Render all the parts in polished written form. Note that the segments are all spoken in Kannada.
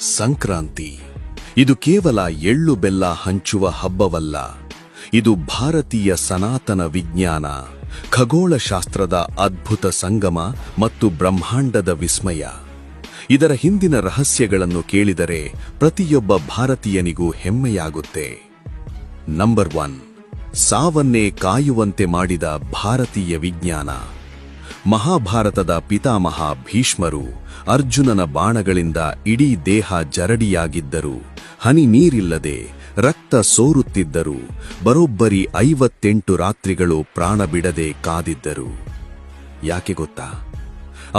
ಸಂಕ್ರಾಂತಿ ಇದು ಕೇವಲ ಎಳ್ಳು ಬೆಲ್ಲ ಹಂಚುವ ಹಬ್ಬವಲ್ಲ. ಇದು ಭಾರತೀಯ ಸನಾತನ ವಿಜ್ಞಾನ, ಖಗೋಳಶಾಸ್ತ್ರದ ಅದ್ಭುತ ಸಂಗಮ ಮತ್ತು ಬ್ರಹ್ಮಾಂಡದ ವಿಸ್ಮಯ. ಇದರ ಹಿಂದಿನ ರಹಸ್ಯಗಳನ್ನು ಕೇಳಿದರೆ ಪ್ರತಿಯೊಬ್ಬ ಭಾರತೀಯನಿಗೂ ಹೆಮ್ಮೆಯಾಗುತ್ತೆ. ನಂಬರ್ 1, ಸಾವನ್ನೇ ಕಾಯುವಂತೆ ಮಾಡಿದ ಭಾರತೀಯ ವಿಜ್ಞಾನ. ಮಹಾಭಾರತದ ಪಿತಾಮಹ ಭೀಷ್ಮರು ಅರ್ಜುನನ ಬಾಣಗಳಿಂದ ಇಡೀ ದೇಹ ಜರಡಿಯಾಗಿದ್ದರು, ಹನಿ ನೀರಿಲ್ಲದೆ ರಕ್ತ ಸೋರುತ್ತಿದ್ದರು. ಬರೋಬ್ಬರಿ 58 ರಾತ್ರಿಗಳು ಪ್ರಾಣ ಬಿಡದೆ ಕಾದಿದ್ದರು. ಯಾಕೆ ಗೊತ್ತಾ?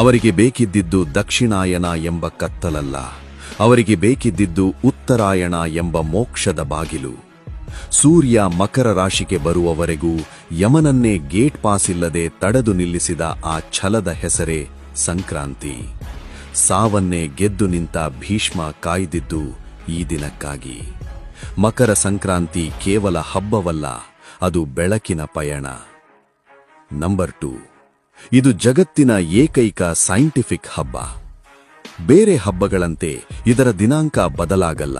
ಅವರಿಗೆ ಬೇಕಿದ್ದಿದ್ದು ದಕ್ಷಿಣಾಯನ ಎಂಬ ಕತ್ತಲಲ್ಲ, ಅವರಿಗೆ ಬೇಕಿದ್ದಿದ್ದು ಉತ್ತರಾಯಣ ಎಂಬ ಮೋಕ್ಷದ ಬಾಗಿಲು. ಸೂರ್ಯ ಮಕರ ರಾಶಿಗೆ ಬರುವವರೆಗೂ ಯಮನನ್ನೇ ಗೇಟ್ ಪಾಸ್ ಇಲ್ಲದೆ ತಡೆದು ನಿಲ್ಲಿಸಿದ ಆ ಛಲದ ಹೆಸರೇ ಸಂಕ್ರಾಂತಿ. ಸಾವನ್ನೇ ಗೆದ್ದು ನಿಂತ ಭೀಷ್ಮ ಕಾಯ್ದಿದ್ದು ಈ ದಿನಕ್ಕಾಗಿ. ಮಕರ ಸಂಕ್ರಾಂತಿ ಕೇವಲ ಹಬ್ಬವಲ್ಲ, ಅದು ಬೆಳಕಿನ ಪಯಣ. ನಂಬರ್ 2, ಇದು ಜಗತ್ತಿನ ಏಕೈಕ ಸೈಂಟಿಫಿಕ್ ಹಬ್ಬ. ಬೇರೆ ಹಬ್ಬಗಳಂತೆ ಇದರ ದಿನಾಂಕ ಬದಲಾಗಲ್ಲ.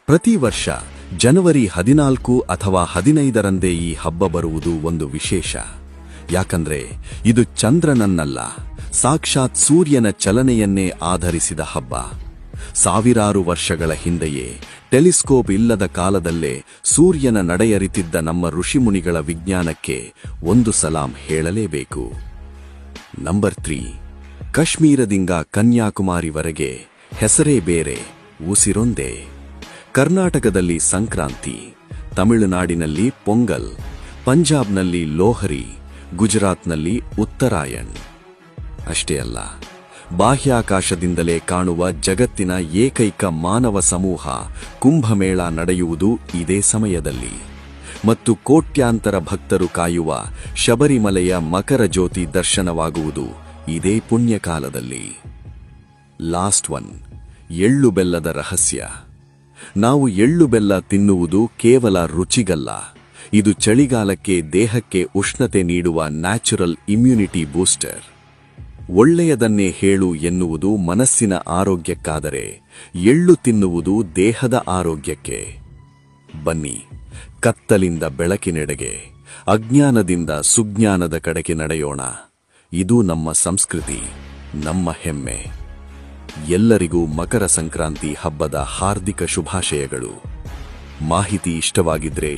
ಪ್ರತಿ ವರ್ಷ ಜನವರಿ 14 ಅಥವಾ 15ರಂದೇ ಈ ಹಬ್ಬ ಬರುವುದು ಒಂದು ವಿಶೇಷ. ಯಾಕಂದ್ರೆ ಇದು ಚಂದ್ರನನ್ನಲ್ಲ, ಸಾಕ್ಷಾತ್ ಸೂರ್ಯನ ಚಲನೆಯನ್ನೇ ಆಧರಿಸಿದ ಹಬ್ಬ. ಸಾವಿರಾರು ವರ್ಷಗಳ ಹಿಂದೆಯೇ ಟೆಲಿಸ್ಕೋಪ್ ಇಲ್ಲದ ಕಾಲದಲ್ಲೇ ಸೂರ್ಯನ ನಡೆಯರಿತಿದ್ದ ನಮ್ಮ ಋಷಿಮುನಿಗಳ ವಿಜ್ಞಾನಕ್ಕೆ ಒಂದು ಸಲಾಂ ಹೇಳಲೇಬೇಕು. ನಂಬರ್ 3, ಕಾಶ್ಮೀರದಿಂದ ಕನ್ಯಾಕುಮಾರಿವರೆಗೆ ಹೆಸರೇ ಬೇರೆ, ಉಸಿರೊಂದೇ. ಕರ್ನಾಟಕದಲ್ಲಿ ಸಂಕ್ರಾಂತಿ, ತಮಿಳುನಾಡಿನಲ್ಲಿ ಪೊಂಗಲ್, ಪಂಜಾಬ್ನಲ್ಲಿ ಲೋಹರಿ, ಗುಜರಾತ್ನಲ್ಲಿ ಉತ್ತರಾಯಣ್. ಅಷ್ಟೇ ಅಲ್ಲ, ಬಾಹ್ಯಾಕಾಶದಿಂದಲೇ ಕಾಣುವ ಜಗತ್ತಿನ ಏಕೈಕ ಮಾನವ ಸಮೂಹ ಕುಂಭಮೇಳ ನಡೆಯುವುದು ಇದೇ ಸಮಯದಲ್ಲಿ. ಮತ್ತು ಕೋಟ್ಯಾಂತರ ಭಕ್ತರು ಕಾಯುವ ಶಬರಿಮಲೆಯ ಮಕರ ಜ್ಯೋತಿ ದರ್ಶನವಾಗುವುದು ಇದೇ ಪುಣ್ಯಕಾಲದಲ್ಲಿ. ಲಾಸ್ಟ್ 1, ಎಳ್ಳು ಬೆಲ್ಲದ ರಹಸ್ಯ. ನಾವು ಎಳ್ಳು ಬೆಲ್ಲ ತಿನ್ನುವುದು ಕೇವಲ ರುಚಿಗಲ್ಲ, ಇದು ಚಳಿಗಾಲಕ್ಕೆ ದೇಹಕ್ಕೆ ಉಷ್ಣತೆ ನೀಡುವ ನ್ಯಾಚುರಲ್ ಇಮ್ಯುನಿಟಿ ಬೂಸ್ಟರ್. ಒಳ್ಳೆಯದನ್ನೇ ಹೇಳು ಎನ್ನುವುದು ಮನಸ್ಸಿನ ಆರೋಗ್ಯಕ್ಕಾದರೆ, ಎಳ್ಳು ತಿನ್ನುವುದು ದೇಹದ ಆರೋಗ್ಯಕ್ಕೆ. ಬನ್ನಿ, ಕತ್ತಲಿಂದ ಬೆಳಕಿನೆಡೆಗೆ, ಅಜ್ಞಾನದಿಂದ ಸುಜ್ಞಾನದ ಕಡೆಗೆ ನಡೆಯೋಣ. ಇದು ನಮ್ಮ ಸಂಸ್ಕೃತಿ, ನಮ್ಮ ಹೆಮ್ಮೆ. ಎಲ್ಲರಿಗೂ ಮಕರ ಸಂಕ್ರಾಂತಿ ಹಬ್ಬದ ಹಾರ್ದಿಕ ಶುಭಾಶಯಗಳು. ಮಾಹಿತಿ ಇಷ್ಟವಾಗಿದ್ರೆ